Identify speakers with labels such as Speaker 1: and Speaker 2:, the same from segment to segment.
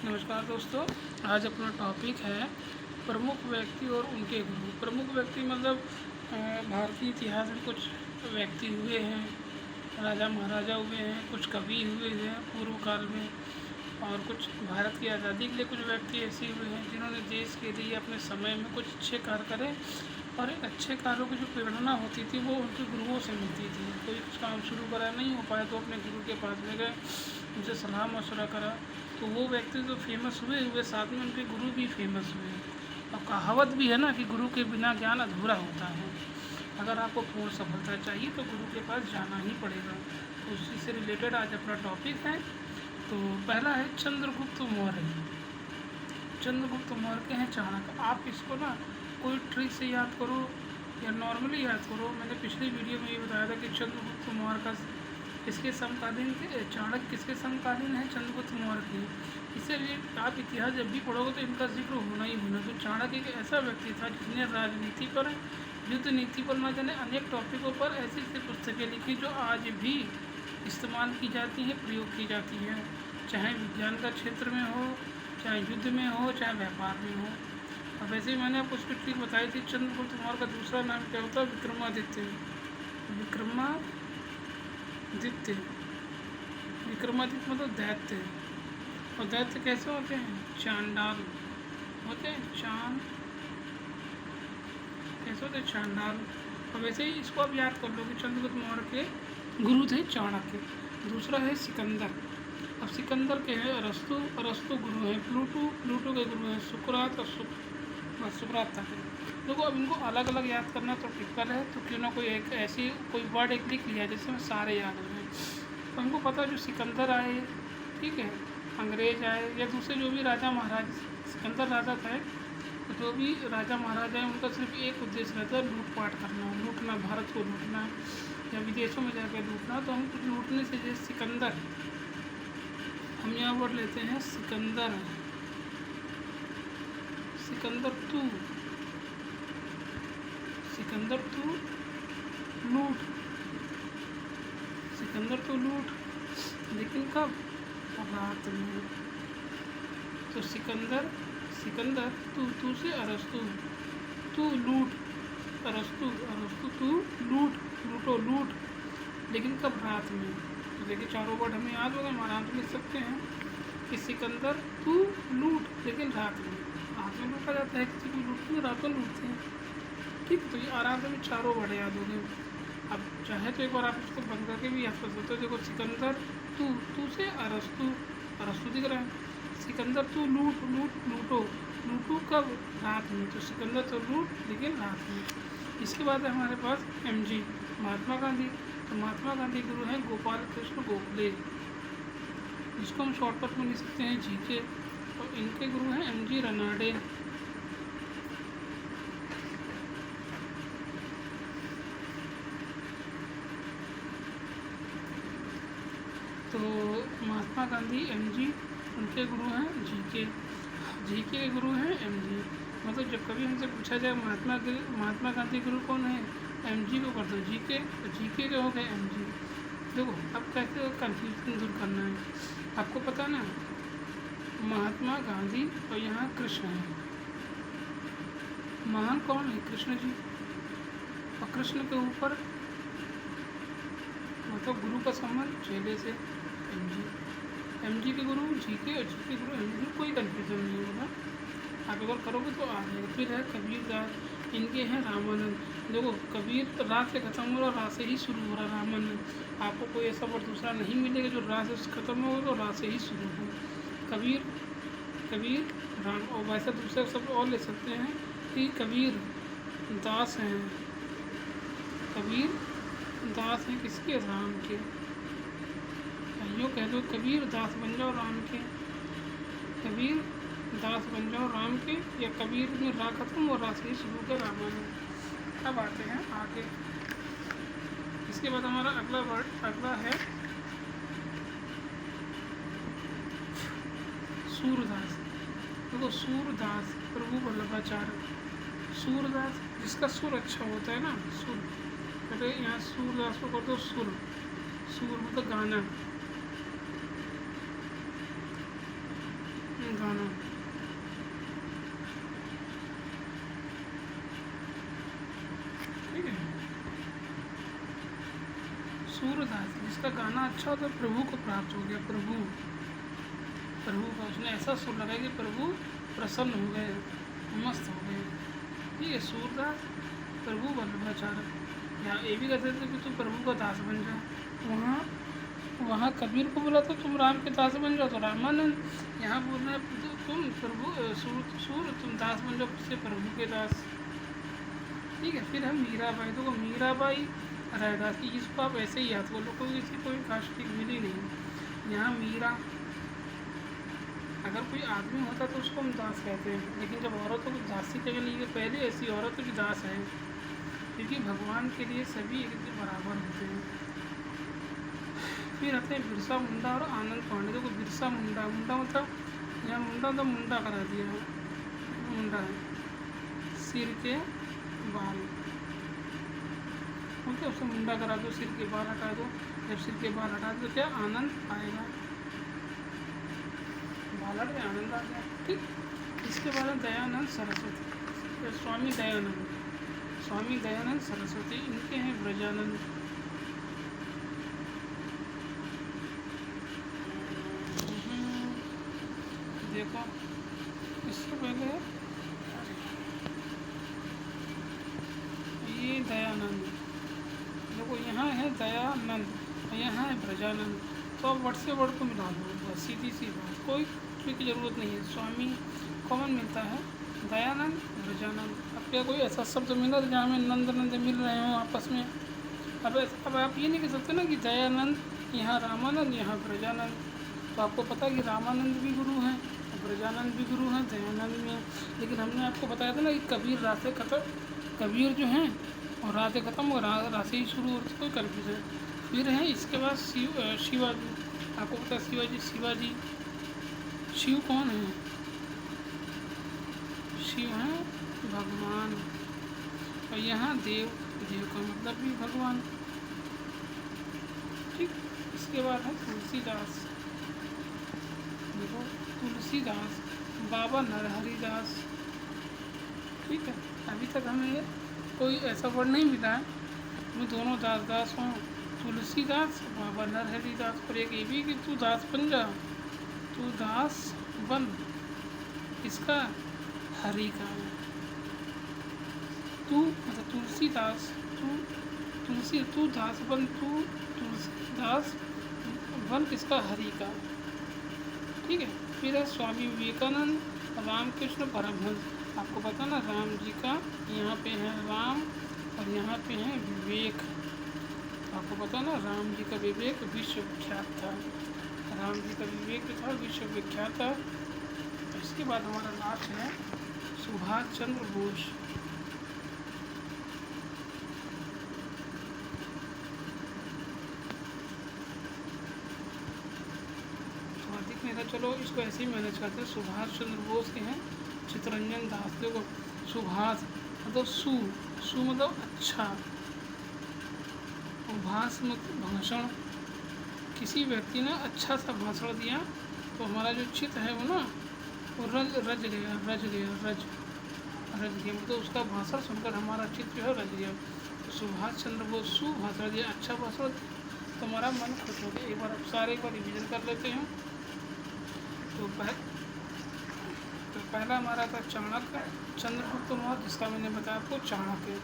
Speaker 1: नमस्कार दोस्तों। आज अपना टॉपिक है प्रमुख व्यक्ति और उनके गुरु। प्रमुख व्यक्ति मतलब भारतीय इतिहास में कुछ व्यक्ति हुए हैं, राजा महाराजा हुए हैं, कुछ कवि हुए हैं पूर्व काल में, और कुछ भारत की आज़ादी के लिए कुछ व्यक्ति ऐसे हुए हैं जिन्होंने देश के लिए अपने समय में कुछ अच्छे कार्य करे, और इन अच्छे कार्यों की जो प्रेरणा होती थी वो उनके गुरुओं से मिलती थी। कोई कुछ काम शुरू करा नहीं हो पाया तो अपने गुरु के पास में गए, उनसे सलाह मशवरा करा, तो वो व्यक्ति जो फेमस हुए साथ में उनके गुरु भी फेमस हुए। और कहावत भी है ना कि गुरु के बिना ज्ञान अधूरा होता है। अगर आपको पूर्ण सफलता चाहिए तो गुरु के पास जाना ही पड़ेगा। तो उसी से रिलेटेड आज अपना टॉपिक है। तो पहला है चंद्रगुप्त मौर्य। चंद्रगुप्त मौर्य के हैं चाणक्य। आप इसको ना कोई ट्रिक से याद करो या नॉर्मली याद करो। मैंने पिछली वीडियो में ये बताया था कि चंद्रगुप्त मौर्य का किसके समकालीन थे, चाणक्य किसके समकालीन है, चंद्रगुप्त मौर्य के। इसलिए आप इतिहास जब भी पढ़ोगे तो इनका जिक्र होना ही होना। तो चाणक्य एक ऐसा व्यक्ति था जिसने राजनीति पर, युद्ध नीति पर, न जाने अनेक टॉपिकों पर ऐसी ऐसी पुस्तकें लिखी जो आज भी इस्तेमाल की जाती हैं, प्रयोग की जाती हैं, चाहे विज्ञान का क्षेत्र में हो, चाहे युद्ध में हो, चाहे व्यापार में हो। अब वैसे ही मैंने आपको उसकी ट्रिक बताई थी। चंद्रगुप्त मौर्य का दूसरा नाम क्या होता है? विक्रमादित्य। विक्रमादित्य विक्रमादित्य मतलब दैत्य। और दैत्य कैसे होते हैं? चांडाल होते हैं। कैसे होते हैं? चांडाल। और वैसे ही इसको आप याद कर लो कि चंद्रगुप्त मौर्य के गुरु थे चाणक्य। दूसरा है सिकंदर। अब सिकंदर के हैं अरस्तु। अरस्तु गुरु हैं प्लूटो। प्लूटो के गुरु हैं सुकरात और सुकरात तक। देखो अब इनको अलग अलग याद करना तो टिपिकल है, तो क्यों ना कोई एक ऐसी कोई वर्ड एक लिख लिया जिससे मैं सारे याद हो जाए। तो हमको पता जो सिकंदर आए, ठीक है, अंग्रेज आए या दूसरे जो भी राजा महाराज, सिकंदर राजा थे, तो जो भी राजा महाराजा हैं उनका सिर्फ एक उद्देश्य रहता है, लूटपाट करना, लूटना, भारत को लूटना या विदेशों में जाकर लूटना। तो हम कुछ लूटने से जैसे सिकंदर, हम यहाँ वर्ड लेते हैं सिकंदर। सिकंदर तू लूट। सिकंदर तो लूट, लेकिन कब? रात में। तो सिकंदर तू से अरस्तु, तू लूट, अरस्तु तू लूट, लेकिन कब? रात में। तो देखिए चारों वर्ड हमें याद होगा, हम आराम से लिख सकते हैं कि सिकंदर तू लूट, लेकिन रात में। रात में लूटा जाता है, किसी को लूटते हैं, रात में लूटते हैं, ठीक। तो ये आराम से चारों वर्ड याद हो गए। अब चाहे तो एक बार आप इसको बंद करके भी याद कर सकते हो। देखो सिकंदर तू से अरस्तु दिख रहा है। सिकंदर तू लूटो कब? रात में। तो सिकंदर तो लूट, लेकिन रात में। इसके बाद है हमारे पास MG, महात्मा गांधी। तो महात्मा गांधी गुरु हैं गोपाल कृष्ण गोखले, जिसको हम शॉर्टकट में लिख सकते हैं GK। और इनके गुरु हैं MG रनाडे। तो महात्मा गांधी MG, उनके गुरु हैं GK। GK के गुरु हैं MG। मतलब जब कभी हमसे पूछा जाए महात्मा गांधी गुरु कौन है, MG को कर दो GK, तो GK के हो गए MG। देखो अब कैसे कन्फ्यूजन दूर करना है। आपको पता ना, महात्मा गांधी और यहाँ कृष्ण है। महान कौन है? कृष्ण जी। और कृष्ण के ऊपर मतलब गुरु का संबंध चेले से MG के गुरु GK और GK गुरु MG। कोई कन्फ्यूजन नहीं होगा, आप अगर करोगे तो आ जाएगा। फिर है कबीर दास, इनके हैं रामानंद। देखो कबीर रात से खत्म हो रहा, रात से ही शुरू हो रहा। रामानंद, आपको कोई ऐसा वर्ड दूसरा नहीं मिलेगा जो रात से खत्म हो तो रात से ही शुरू हो। कबीर राम। और वैसे दूसरे सब और ले सकते हैं कि कबीर दास हैं। कबीर दास हैं किसके? राम के। यूँ कह दो कबीर दास बन जाओ राम के, कबीर दास बन जाओ राम के, या कबीर में रा खत्म और रास ही शुरू कर रामायण। अब आते हैं आगे। इसके बाद हमारा अगला है सूरदास। देखो सूरदास प्रभु वल्लभाचार्य। सूरदास जिसका सुर अच्छा होता है ना, सुर, कहते यहाँ सूरदास को कर दो सुर मतलब गाना। गाना। ठीक है। सूरदास जिसका गाना अच्छा हो तो प्रभु को प्राप्त हो गया। प्रभु का उसने ऐसा सुर लगाया कि प्रभु प्रसन्न हो गए, मस्त हो गए। ठीक है। सूरदास प्रभु वल्लभाचार्य, या ये भी कहते थे कि तुम प्रभु का दास बन जाओ। वहाँ कबीर को बोला तो तुम राम के दास बन जाओ, तो रामानंद। यहाँ बोल रहे हैं तुम प्रभु सूर तुम दास बन जाओ, किससे? प्रभु के दास। ठीक है। फिर हम मीराबाई, तो मीराबाई रैदास की, इसको आप ऐसे ही याद बोलो, कोई इसकी कोई खास ठीक मिली नहीं। यहाँ मीरा, अगर कोई आदमी होता तो उसको हम दास कहते हैं, लेकिन जब औरतों को दासी कह नहीं है, पहले ऐसी औरत भी दास है, क्योंकि भगवान के लिए सभी एक बराबर होते हैं। फिर आते हैं बिरसा मुंडा और आनंद पांडे। देखो बिरसा मुंडा मतलब यहाँ मुंडा तो मुंडा करा दिया है, मुंडा है सिर के बाल, ओके, उससे मुंडा करा दो, सिर के बाल हटा दो। जब सिर के बाल हटा दो तो क्या आनंद आएगा, बाल हट गया, आनंद आ गया। ठीक। इसके बाद है दयानंद सरस्वती, स्वामी दयानंद सरस्वती, इनके हैं ब्रजानंद। देखो इससे पहले ये दयानंद, देखो यहाँ है दयानंद और यहाँ है ब्रजानंद, तो अब वर्ड से वर्ड को मिला दो, बस सीधी सी बात, कोई कुछ की ज़रूरत नहीं है। स्वामी कॉमन मिलता है, दयानंद ब्रजानंद। अब क्या कोई ऐसा शब्द मिला जहाँ में नंद नंद मिल रहे हों आपस में? अब आप ये नहीं कह सकते ना कि दयानंद यहाँ रामानंद यहाँ ब्रजानंद। तो आपको पता है कि रामानंद भी गुरु हैं, ब्रजानंद भी गुरु हैं, दयानंद में। लेकिन हमने आपको बताया था ना कि कबीर रासे खत्म, कबीर जो हैं और राधे खत्म और राशि ही शुरू होती, कोई कन्फ्यूजन। फिर है इसके बाद शिवाजी, आपको पता है शिवाजी, शिव कौन है? शिव हैं भगवान, और यहाँ देव का मतलब भी भगवान। ठीक। इसके बाद है तुलसीदास, देखो तुलसीदास, बाबा नरहरिदास। ठीक है। अभी तक हमें कोई ऐसा वर्ड नहीं मिला है, वो दोनों दास हों, तुलसीदास बाबा नरहरिदास। और एक ये भी कि तू दास बन जा, तू दास बन, इसका हरि का है। तू मतलब तुलसीदास, तू दास बन, तू तुलसीदास बन, किसका? हरि का। ठीक है। फिर है स्वामी विवेकानंद, रामकृष्ण परमहंस। आपको पता ना राम जी का यहाँ पे है राम और यहाँ पे है विवेक। आपको पता ना राम जी का विवेक विश्व विख्यात था, राम जी का विवेक जो था विश्व विख्यात था। इसके बाद हमारा लास्ट है सुभाष चंद्र बोस। तो अधिक नहीं था, चलो इसको ऐसे ही मैनेज करते हैं। सुभाष चंद्र बोस के हैं चित्तरंजन दास। देखो सुभाष मतलब सु मतलब अच्छा, और भाष मतलब भाषण, किसी व्यक्ति ने अच्छा सा भाषण दिया तो हमारा जो चित्त है वो ना वो रज गया मतलब उसका भाषण सुनकर हमारा चित्त जो है रज गया। तो सुभाष चंद्र बोस सुभाषण दिया, अच्छा भाषण, तो हमारा मन खुश हो गया। एक बार अब सारे एक बार रिविजन कर लेते हैं। तो पहला हमारा था चाणक्य, चंद्रगुप्त मौर्य, जिसका मैंने बताया आपको चाणक्य,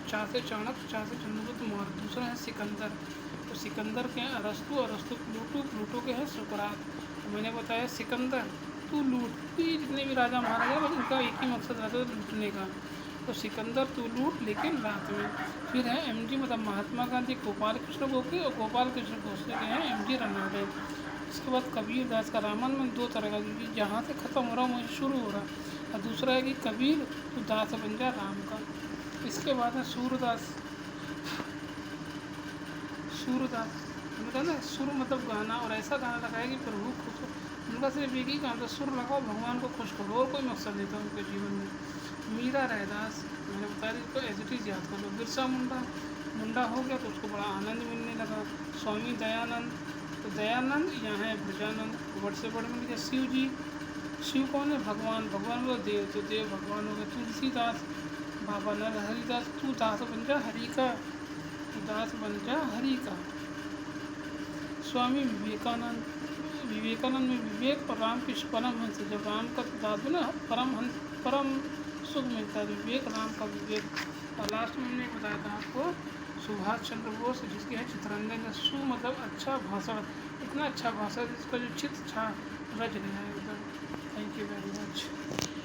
Speaker 1: चा से चंद्रगुप्त मौर्य। दूसरा है सिकंदर, तो सिकंदर के हैं अरस्तु प्लूटो के हैं सुकरात। तो मैंने बताया सिकंदर तू लूट, ये जितने भी राजा महाराजा उनका एक ही मकसद रहता है लूटने का। तो सिकंदर तू लूट लेकिन रात में। फिर है MG मतलब महात्मा गांधी, गोपाल कृष्ण गोखले, और गोपाल कृष्ण गोखले के हैं MG रनआउट। इसके बाद कबीर दास का रामायण दो तरह का, क्योंकि जहाँ से ख़त्म हो रहा वहीं शुरू हो रहा। और दूसरा है कि कबीर तो दास बन जा राम का। इसके बाद है सूरदास उनका ना सुर मतलब गाना, और ऐसा गाना लगाया कि प्रभु खुश हो। उनका सिर्फ एक ही काम था, सुर लगाओ भगवान को खुश करो, और कोई मकसद नहीं था उनके जीवन में। मीरा रैदास मैंने बताया इसको एज इट इज़ याद कर लो। बिरसा मुंडा हो गया तो उसको बड़ा आनंद मिलने लगा। स्वामी दयानंद, तो दयानंद यहाँ है ब्रजानंद, वर्ड से वर्ड मिल गया। शिव जी शिव कौन है? भगवान। भगवान वो देव, तो देव भगवान हो गए। तुलसीदास, बाबा नर हरिदास, तू दास बन जा हरि का, दास बन जा हरि का। स्वामी विवेकानंद, विवेकानंद में विवेक और राम कृष्ण परमहंस। जब राम का दादू ना परमहंस, परम सुख मिलता है, विवेक राम का विवेक। और लास्ट में हमने बताया था आपको सुभाष चंद्र बोस, जिसके है चित्ररंजन। सु मतलब अच्छा भाषण, इतना अच्छा भाषण जिसका जो चित्त छा रच गया है एकदम। Thank you very much.